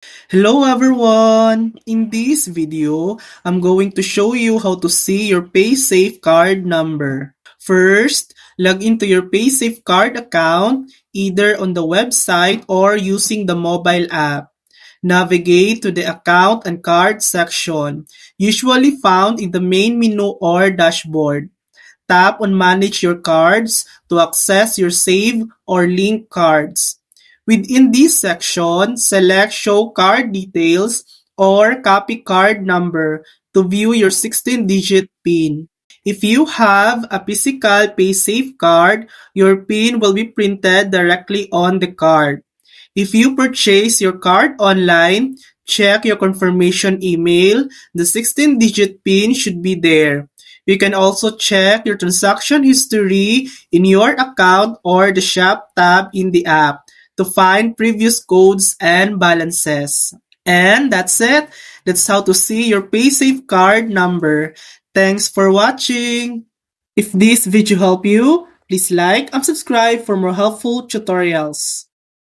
Hello everyone! In this video, I'm going to show you how to see your PaySafe card number. First, log into your PaySafe card account either on the website or using the mobile app. Navigate to the account and card section, usually found in the main menu or dashboard. Tap on Manage Your Cards to access your save or link cards. Within this section, select Show Card Details or copy card number to view your 16-digit PIN. If you have a physical PaySafe card, your PIN will be printed directly on the card. If you purchase your card online, check your confirmation email. The 16-digit PIN should be there. You can also check your transaction history in your account or the shop tab in the app to find previous codes and balances. And that's it. That's how to see your PaySafe card number. Thanks for watching. If this video helped you, please like and subscribe for more helpful tutorials.